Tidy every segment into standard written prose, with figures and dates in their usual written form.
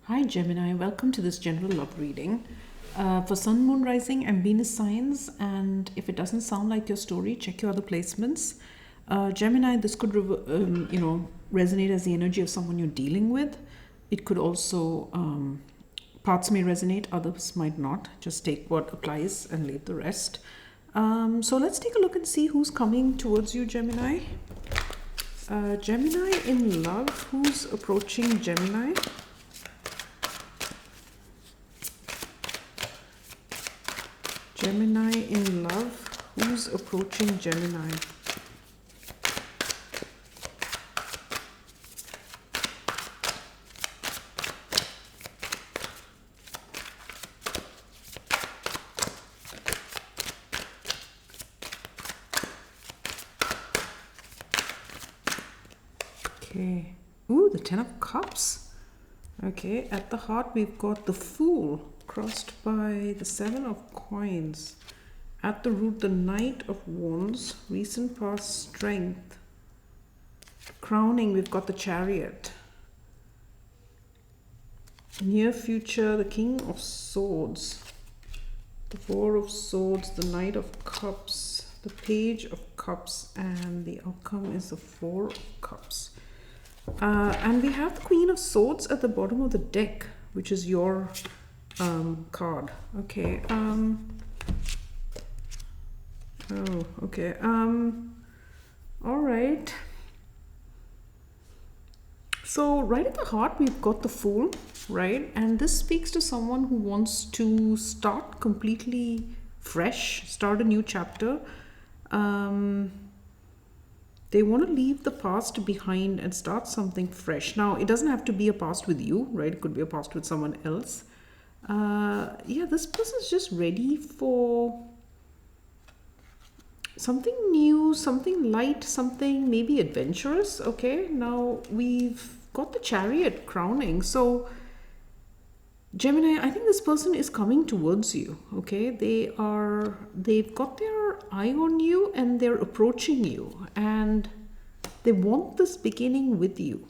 Hi Gemini, welcome to this general love reading for Sun, Moon, Rising, and Venus signs. And if it doesn't sound like your story, check your other placements. Gemini, this could resonate as the energy of someone you're dealing with. It could also parts may resonate, others might not. Just take what applies and leave the rest. So let's take a look and see who's coming towards you, Gemini. Gemini in love, who's approaching Gemini? Gemini in love, who's approaching Gemini? Okay. Ooh, the Ten of Cups. Okay, at the heart we've got the Fool crossed by the Seven of Coins. At the root, the Knight of Wands, recent past strength. Crowning, we've got the Chariot. Near future, the King of Swords. The Four of Swords, the Knight of Cups, the Page of Cups, and the outcome is the Four of Cups. And we have the Queen of Swords at the bottom of the deck, which is your card. Okay. All right. So right at the heart, we've got the Fool, right? And this speaks to someone who wants to start completely fresh, start a new chapter. They want to leave the past behind and start something fresh. Now, it doesn't have to be a past with you, right? It could be a past with someone else. This person's just ready for something new, something light, something maybe adventurous. Okay, now we've got the Chariot crowning. So Gemini, I think this person is coming towards you. Okay, they've got their eye on you and they're approaching you, and they want this beginning with you.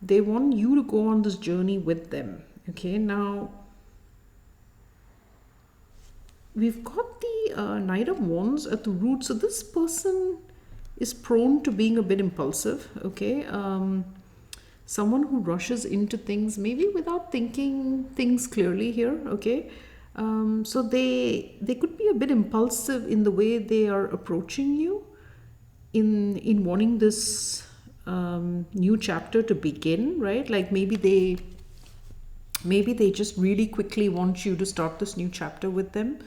They want you to go on this journey with them. Okay, now we've got the Knight of Wands at the root. So this person is prone to being a bit impulsive. Okay, someone who rushes into things maybe without thinking things clearly here. Okay, so they could be a bit impulsive in the way they are approaching you in wanting this new chapter to begin, right? Like maybe they just really quickly want you to start this new chapter with them.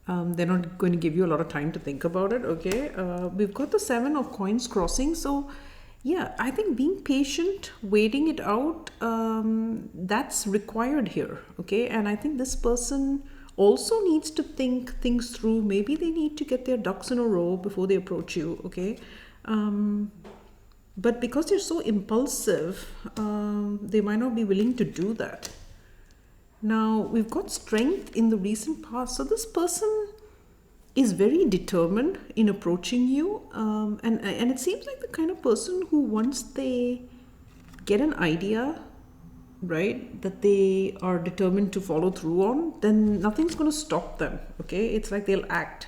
They're not going to give you a lot of time to think about it. Okay, we've got the Seven of Coins crossing. So yeah, I think being patient, waiting it out, that's required here. Okay, and I think this person also needs to think things through. Maybe they need to get their ducks in a row before they approach you. Okay, but because they're so impulsive, they might not be willing to do that. Now, we've got strength in the recent past. So this person is very determined in approaching you. And it seems like the kind of person who, once they get an idea, right, that they are determined to follow through on, then nothing's going to stop them. Okay, it's like they'll act.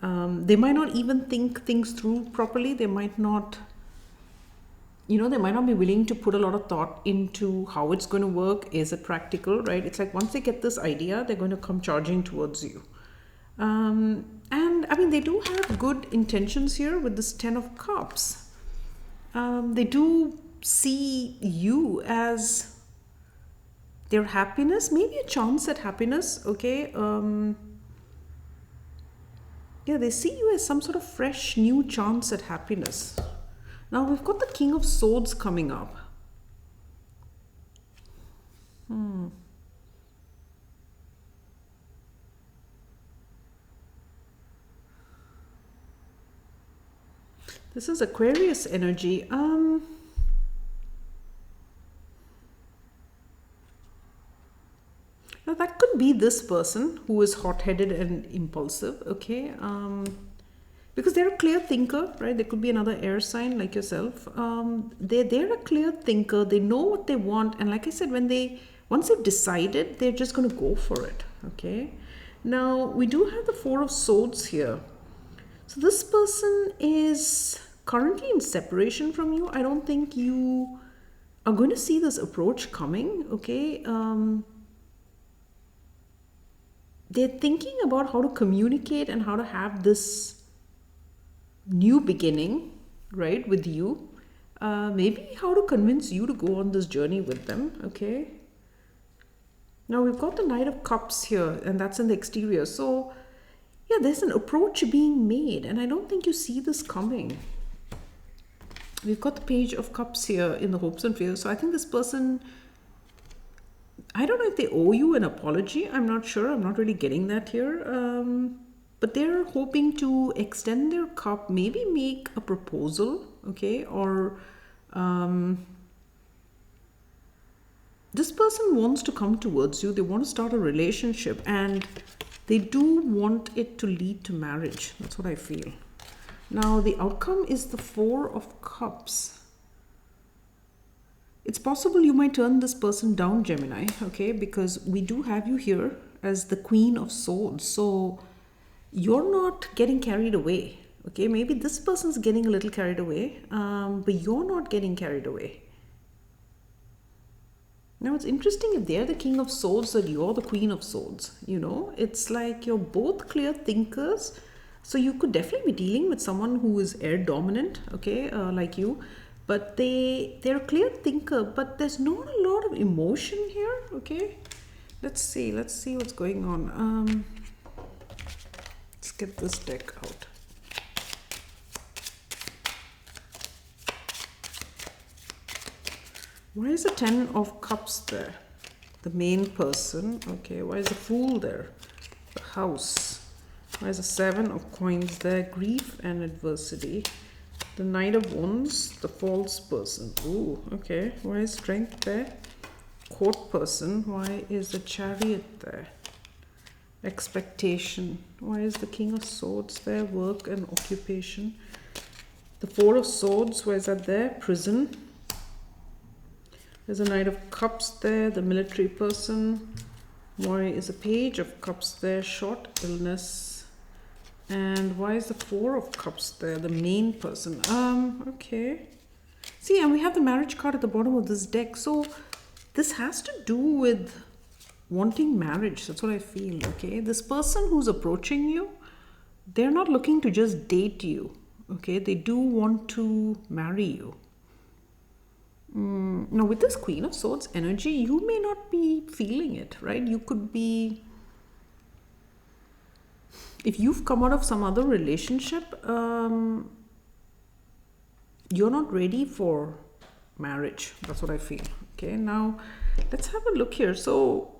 They might not even think things through properly. They might not be willing to put a lot of thought into how it's going to work. Is it practical, right? It's like once they get this idea, they're going to come charging towards you. And I mean, they do have good intentions here with this Ten of Cups. They do see you as their happiness, maybe a chance at happiness. Okay. They see you as some sort of fresh new chance at happiness. Now we've got the King of Swords coming up. This is Aquarius energy. Now that could be this person who is hot-headed and impulsive. Okay. because they're a clear thinker, right? There could be another air sign like yourself. They're a clear thinker. They know what they want, and like I said, once they've decided, they're just going to go for it. Okay. Now we do have the Four of Swords here. So this person is currently in separation from you. I don't think you are going to see this approach coming. Okay. They're thinking about how to communicate and how to have this new beginning, right, with you. Maybe how to convince you to go on this journey with them. Okay. Now we've got the Knight of Cups here, and that's in the exterior. So yeah, there's an approach being made, and I don't think you see this coming. We've got the Page of Cups here in the hopes and fears. So I think this person, I don't know if they owe you an apology. I'm not sure. I'm not really getting that here. But they're hoping to extend their cup, maybe make a proposal, okay? Or this person wants to come towards you. They want to start a relationship, and they do want it to lead to marriage. That's what I feel. Now, the outcome is the Four of Cups. It's possible you might turn this person down, Gemini, okay? Because we do have you here as the Queen of Swords. So you're not getting carried away, okay? Maybe this person's getting a little carried away, but you're not getting carried away. Now, it's interesting if they're the King of Swords and you're the Queen of Swords, you know? It's like you're both clear thinkers. So you could definitely be dealing with someone who is air dominant, okay, like you. But they're a clear thinker, but there's not a lot of emotion here, okay? Let's see what's going on. Let's get this deck out. Why is the Ten of Cups there? The main person, okay. Why is the Fool there? The House. Why is the Seven of Coins there? Grief and adversity. The Knight of Wands, the false person. Ooh, okay. Why is Strength there? Court person. Why is the Chariot there? Expectation. Why is the King of Swords there? Work and occupation. The Four of Swords. Why is that there? Prison. There's a Knight of Cups there. The military person. Why is a Page of Cups there? Short illness. And why is the Four of Cups there? The main person. Okay. See, and we have the Marriage card at the bottom of this deck. So this has to do with wanting marriage. That's what I feel, okay? This person who's approaching you, they're not looking to just date you, okay? They do want to marry you. Now, with this Queen of Swords energy, you may not be feeling it, right? You could be... If you've come out of some other relationship, you're not ready for marriage. That's what I feel. Okay, now let's have a look here. So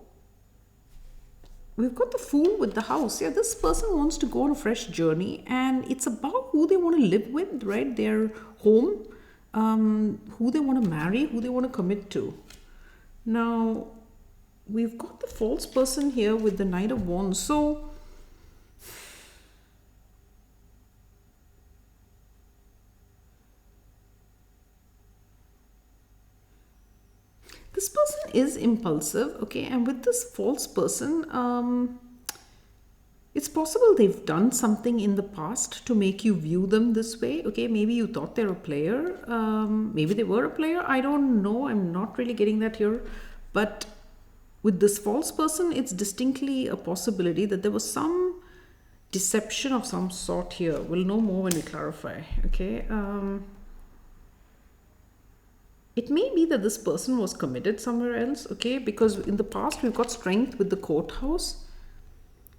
we've got the Fool with the House. Yeah, this person wants to go on a fresh journey, and it's about who they want to live with, right? Their home, who they want to marry, who they want to commit to. Now, we've got the false person here with the Knight of Wands. So this person is impulsive, okay? And with this false person, it's possible they've done something in the past to make you view them this way, okay? Maybe you thought they're a player. Maybe they were a player. I don't know. I'm not really getting that here. But with this false person, it's distinctly a possibility that there was some deception of some sort here. We'll know more when we clarify, okay? It may be that this person was committed somewhere else, okay? Because in the past, we've got Strength with the Courthouse.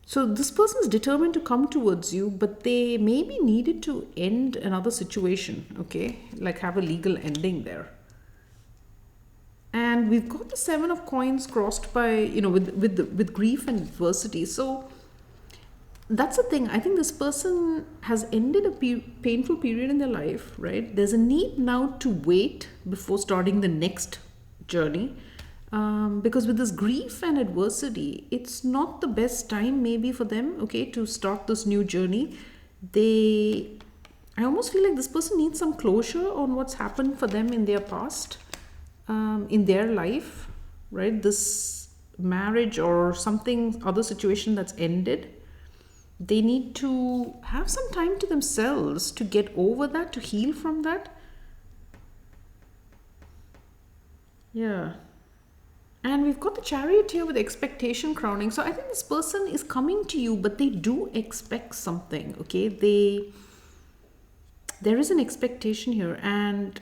So this person is determined to come towards you, but they maybe needed to end another situation, okay? Like have a legal ending there. And we've got the Seven of Coins crossed by, you know, with grief and adversity. So that's the thing. I think this person has ended a painful period in their life, right? There's a need now to wait before starting the next journey. Because with this grief and adversity, it's not the best time maybe for them, okay, to start this new journey. they, I almost feel like this person needs some closure on what's happened for them in their past, in their life, right? This marriage or something, other situation that's ended. They need to have some time to themselves to get over that, to heal from that. Yeah. And we've got the Chariot here with expectation crowning. So I think this person is coming to you, but they do expect something, okay? There is an expectation here, and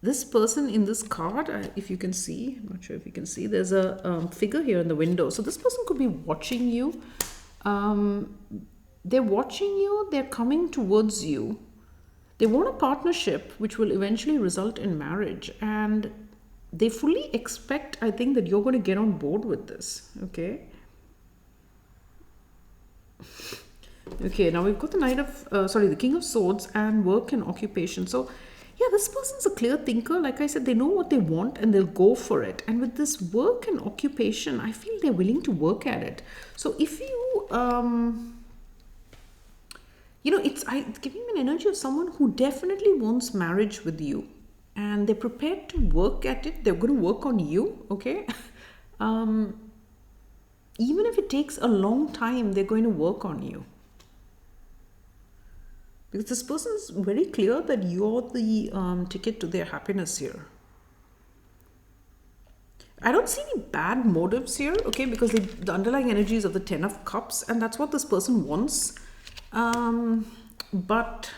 this person in this card, if you can see, I'm not sure if you can see, there's a figure here in the window. So this person could be watching you. They're watching you, they're coming towards you. They want a partnership which will eventually result in marriage, and they fully expect, I think, that you're going to get on board with this, okay? Okay, now we've got the the King of Swords and work and occupation. So, yeah, this person's a clear thinker. Like I said, they know what they want and they'll go for it. And with this work and occupation, I feel they're willing to work at it. So if you, it's giving me an energy of someone who definitely wants marriage with you. And they're prepared to work at it. They're going to work on you, okay? Even if it takes a long time, they're going to work on you. Because this person is very clear that you're the ticket to their happiness here. I don't see any bad motives here, okay? Because the underlying energy is of the Ten of Cups, and that's what this person wants. But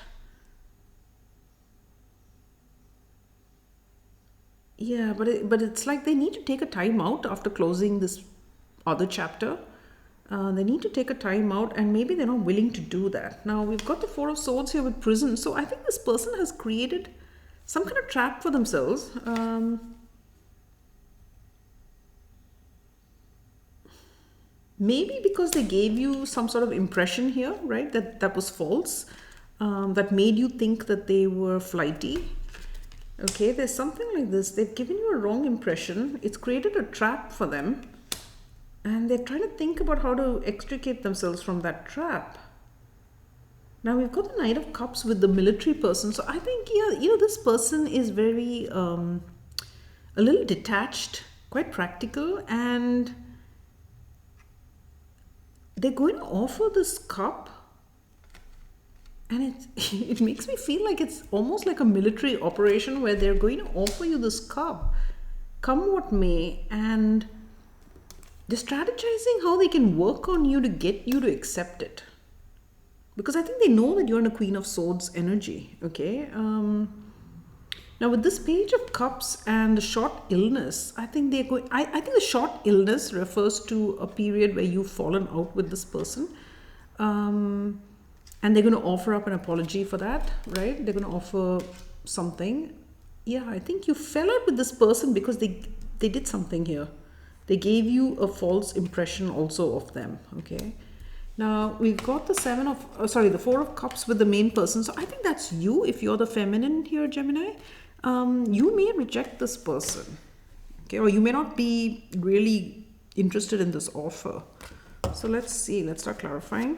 yeah, but it's like they need to take a time out after closing this other chapter. They need to take a time out, and maybe they're not willing to do that. Now we've got the Four of Swords here with prison. So I think this person has created some kind of trap for themselves. Maybe because they gave you some sort of impression here, right? That was false. That made you think that they were flighty. Okay, there's something like this. They've given you a wrong impression. It's created a trap for them. And they're trying to think about how to extricate themselves from that trap. Now we've got the Knight of Cups with the military person. So I think, yeah, this person is very, a little detached, quite practical. And they're going to offer this cup. And it makes me feel like it's almost like a military operation where they're going to offer you this cup, come what may, and they're strategizing how they can work on you to get you to accept it. Because I think they know that you're in a Queen of Swords energy, okay? Now with this Page of Cups and the short illness, I think they're going, I think the short illness refers to a period where you've fallen out with this person. And they're going to offer up an apology for that, right? They're going to offer something. Yeah, I think you fell out with this person because they did something here. They gave you a false impression also of them, okay? Now, we've got the the Four of Cups with the main person. So I think that's you, if you're the feminine here, Gemini. You may reject this person, okay? Or you may not be really interested in this offer. So let's see. Let's start clarifying.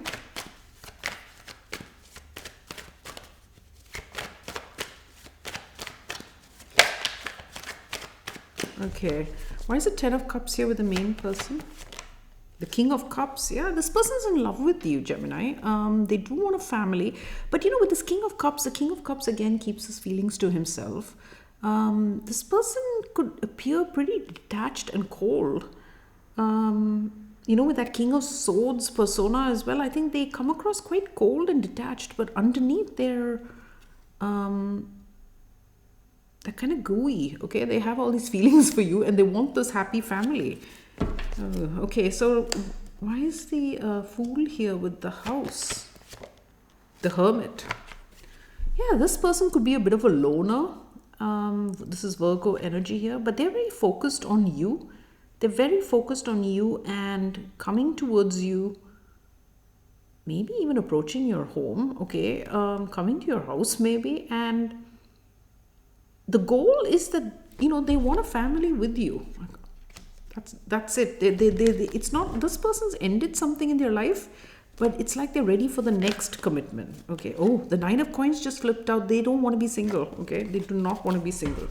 Okay, why is it Ten of Cups here with the main person? The King of Cups, yeah, this person's in love with you, Gemini. They do want a family. But with this King of Cups, the King of Cups again keeps his feelings to himself. This person could appear pretty detached and cold. With that King of Swords persona as well, I think they come across quite cold and detached. But underneath, they're kind of gooey, okay? They have all these feelings for you and they want this happy family. Okay, so why is the Fool here with the House? The Hermit. Yeah, this person could be a bit of a loner. This is Virgo energy here, but they're very focused on you. They're very focused on you and coming towards you, maybe even approaching your home, okay? Coming to your house maybe, and the goal is that, they want a family with you. That's it. It's not, this person's ended something in their life. but it's like they're ready for the next commitment. Okay. Oh, the Nine of Coins just flipped out. They don't want to be single. Okay. They do not want to be single.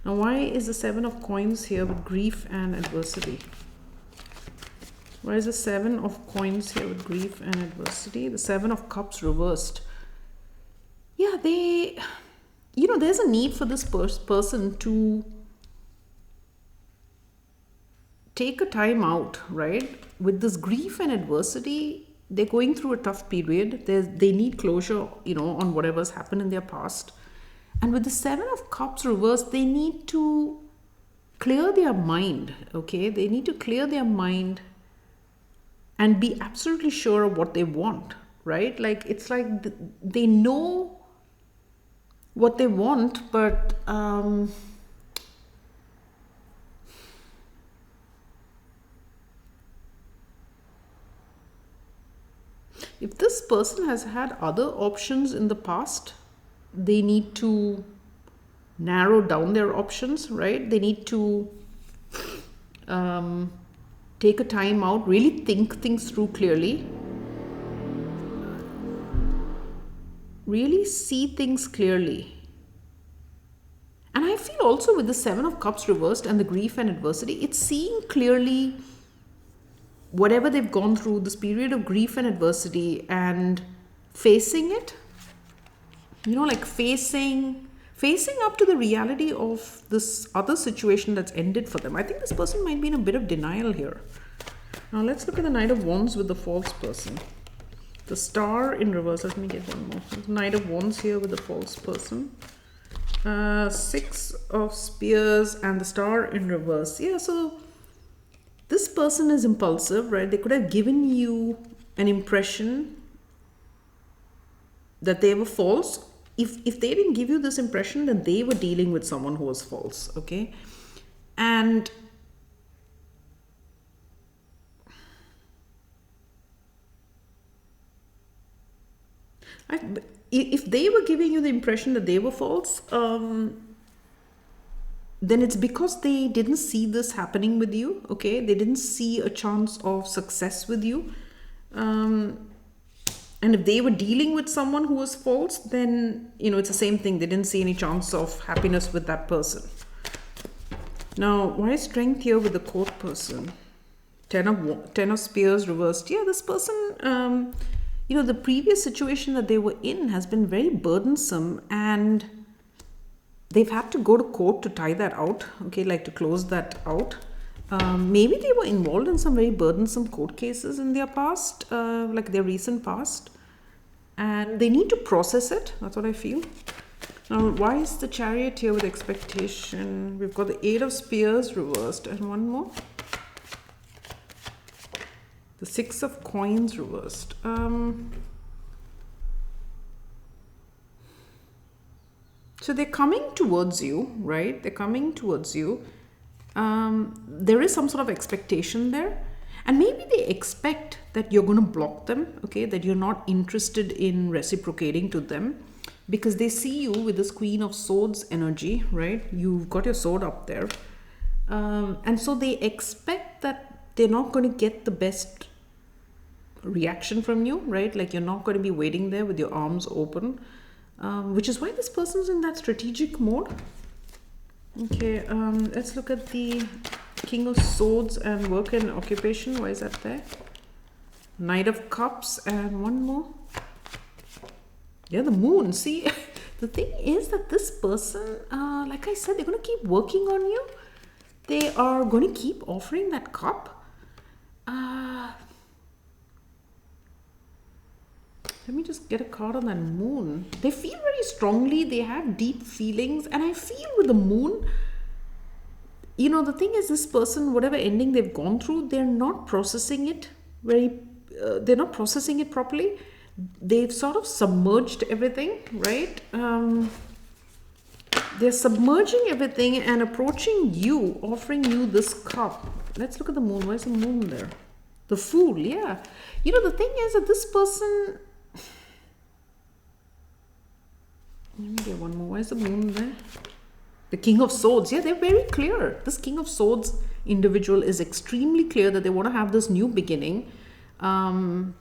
Now, why is the Seven of Coins here with grief and adversity? Why is the Seven of Coins here with grief and adversity? The Seven of Cups reversed. Yeah, they, there's a need for this person to take a time out, right? With this grief and adversity, they're going through a tough period. They need closure, on whatever's happened in their past. And with the Seven of Cups reversed, they need to clear their mind, okay? They need to clear their mind and be absolutely sure of what they want, right? Like, it's like they know what they want, but if this person has had other options in the past, they need to narrow down their options, right? They need to take a time out, really think things through clearly, really see things clearly. And I feel also with the Seven of Cups reversed and the grief and adversity, it's seeing clearly whatever they've gone through, this period of grief and adversity, and facing it, like facing up to the reality of this other situation that's ended for them. I think this person might be in a bit of denial here. Now let's look at the Knight of Wands with the false person. The Star in reverse. Let me get one more. Knight of Wands here with the false person. Six of Spears and the Star in reverse. Yeah, so this person is impulsive, right? They could have given you an impression that they were false. If they didn't give you this impression, then they were dealing with someone who was false, okay? And if they were giving you the impression that they were false, then it's because they didn't see this happening with you, okay? They didn't see a chance of success with you. And if they were dealing with someone who was false, then, it's the same thing. They didn't see any chance of happiness with that person. Now, why is Strength here with the Court person? Ten of Spears reversed. Yeah, this person, the previous situation that they were in has been very burdensome, and they've had to go to court to tie that out, okay, like to close that out. Maybe they were involved in some very burdensome court cases in their past, like their recent past, and they need to process it. That's what I feel. Now, why is the Chariot here with expectation? We've got the Eight of Spears reversed, and one more. The Six of Coins reversed. So they're coming towards you, right? They're coming towards you. There is some sort of expectation there. And maybe they expect that you're going to block them, okay? That you're not interested in reciprocating to them, because they see you with this Queen of Swords energy, right? You've got your sword up there. And so they expect that they're not going to get the best reaction from you, right? Like you're not going to be waiting there with your arms open, which is why this person's in that strategic mode. Okay, let's look at the King of Swords and work and occupation. Why is that there? Knight of Cups and one more. Yeah, the Moon. See, the thing is that this person, like I said, they're going to keep working on you. They are going to keep offering that cup. Let me just get a card on that Moon. They feel very strongly. They have deep feelings. And I feel with the Moon, the thing is, this person, whatever ending they've gone through, they're not processing it they're not processing it properly. They've sort of submerged everything, right? They're submerging everything and approaching you, offering you this cup. Let's look at the Moon. Why is the Moon there? The Fool, yeah. The thing is that this person... Let me get one more. Why is the Moon there? The King of Swords. Yeah, they're very clear. This King of Swords individual is extremely clear that they want to have this new beginning. And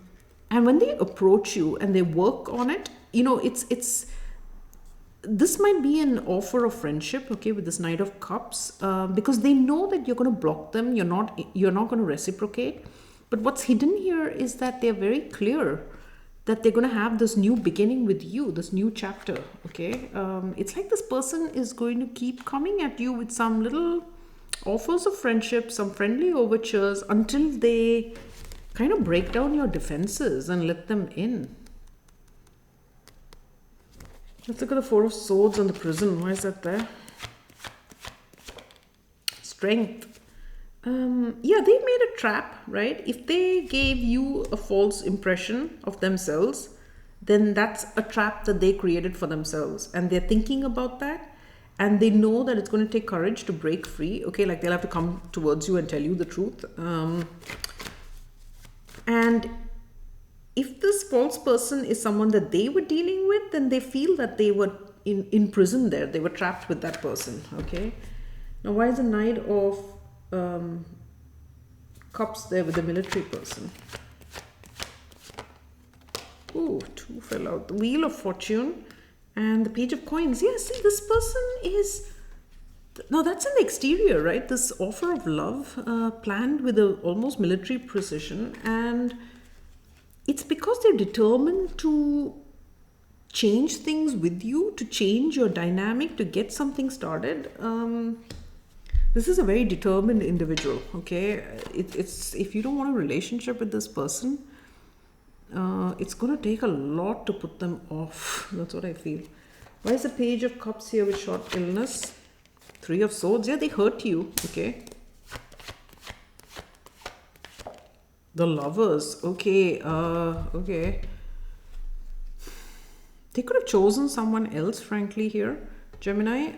And when they approach you and they work on it, it's this might be an offer of friendship, okay, with this Knight of Cups, because they know that you're going to block them. You're not going to reciprocate. But what's hidden here is that they're very clear that they're going to have this new beginning with you, this new chapter. Okay, it's like this person is going to keep coming at you with some little offers of friendship, some friendly overtures, until they kind of break down your defenses and let them in. Let's look at the Four of Swords and the Prison. Why is that there? Strength. Yeah, they made a trap, right? If they gave you a false impression of themselves, then that's a trap that they created for themselves. And they're thinking about that. And they know that it's going to take courage to break free. Okay, like they'll have to come towards you and tell you the truth. And if this false person is someone that they were dealing with, then they feel that they were in prison there. They were trapped with that person. Okay. Now, why is the Knight of Cups there with the military person? Ooh, two fell out. The Wheel of Fortune and the Page of Coins. Yeah, see, this person is... Now, that's in the exterior, right? This offer of love planned with a almost military precision. And it's because they're determined to change things with you, to change your dynamic, to get something started. This is a very determined individual, okay? It's if you don't want a relationship with this person, it's going to take a lot to put them off. That's what I feel. Why is the Page of Cups here with short illness? Three of Swords. Yeah, they hurt you, okay? The Lovers. Okay, okay. They could have chosen someone else, frankly, here, Gemini.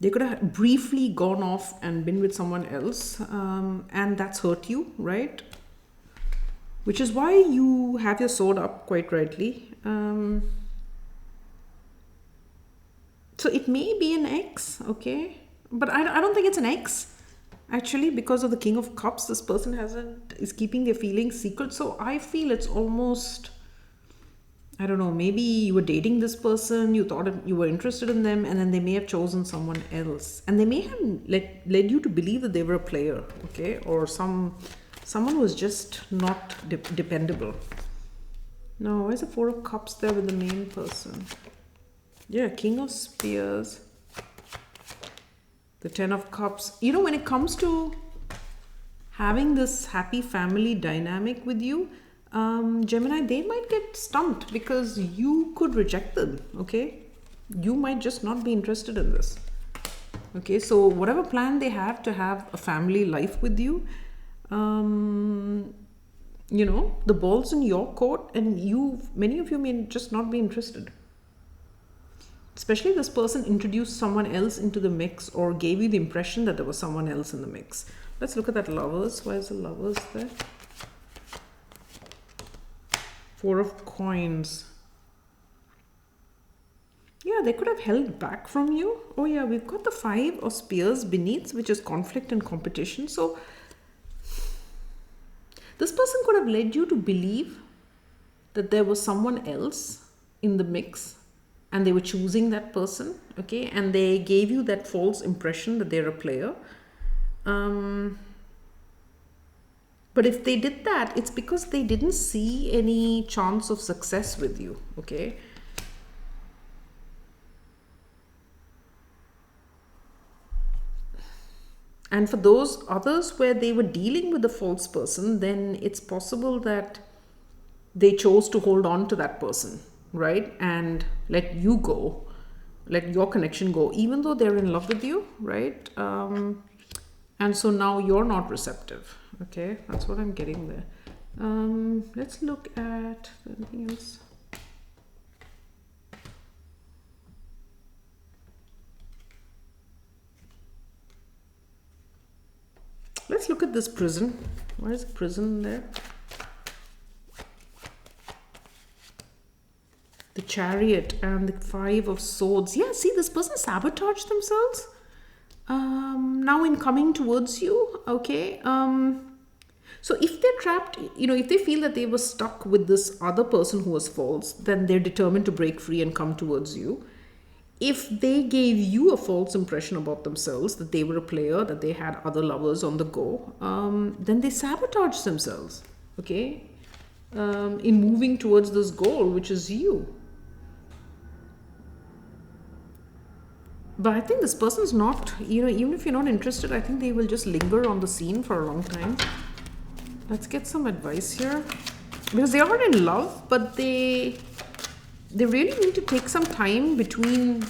They could have briefly gone off and been with someone else, and that's hurt you, right? Which is why you have your sword up, quite rightly. So it may be an ex, okay? But I don't think it's an ex, actually, because of the King of Cups. This person is keeping their feelings secret. So I feel it's almost... I don't know, maybe you were dating this person, you thought you were interested in them, and then they may have chosen someone else. And they may have led you to believe that they were a player, okay? Or someone who was just not dependable. Now, why is the Four of Cups there with the main person? Yeah, King of Spears. The Ten of Cups. You know, when it comes to having this happy family dynamic with you, Gemini, they might get stumped because you could reject them, okay? You might just not be interested in this. Okay, so whatever plan they have to have a family life with you, the ball's in your court, and many of you may just not be interested. Especially if this person introduced someone else into the mix or gave you the impression that there was someone else in the mix. Let's look at that Lovers. Why is the Lovers there? Four of Coins. Yeah, they could have held back from you. Oh yeah, we've got the Five of Spears beneath, which is conflict and competition. So this person could have led you to believe that there was someone else in the mix and they were choosing that person, okay? And they gave you that false impression that they're a player. But if they did that, it's because they didn't see any chance of success with you, okay? And for those others where they were dealing with the false person, then it's possible that they chose to hold on to that person, right? And let you go, let your connection go, even though they're in love with you, right? And so now you're not receptive. Okay, that's what I'm getting there. Let's look at anything else. Let's look at this Prison. Why is Prison there? The Chariot and the Five of Swords. Yeah, see, this person sabotaged themselves. Now in coming towards you, okay? So if they're trapped, if they feel that they were stuck with this other person who was false, then they're determined to break free and come towards you. If they gave you a false impression about themselves, that they were a player, that they had other lovers on the go, then they sabotage themselves, okay, in moving towards this goal, which is you. But I think this person's not, even if you're not interested, I think they will just linger on the scene for a long time. Let's get some advice here. Because they are in love, but they really need to take some time between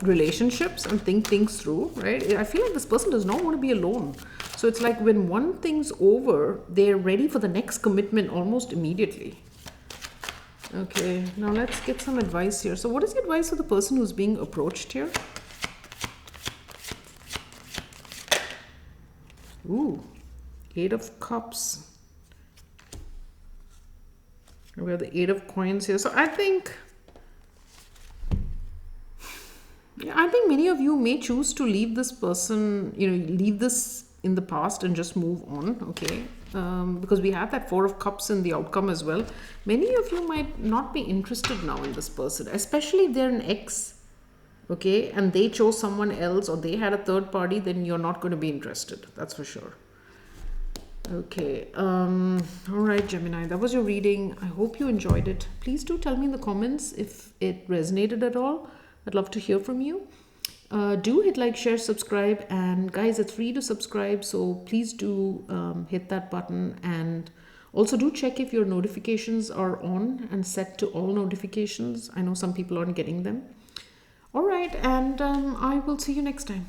relationships and think things through, right? I feel like this person does not want to be alone. So it's like when one thing's over, they're ready for the next commitment almost immediately. Okay, now let's get some advice here. So what is the advice for the person who's being approached here? Ooh, 8 of Cups. We have the 8 of Coins here. So I think many of you may choose to leave this person, leave this in the past and just move on, okay? Because we have that 4 of Cups in the outcome as well. Many of you might not be interested now in this person, especially if they're an ex, okay? And they chose someone else or they had a third party, then you're not going to be interested. That's for sure. Okay, all right, Gemini, that was your reading. I hope you enjoyed it. Please do tell me in the comments if it resonated at all. I'd love to hear from you. Do hit like, share, subscribe, and guys, it's free to subscribe, so please do hit that button, and also do check if your notifications are on and set to all notifications. I know some people aren't getting them. All right, and I will see you next time.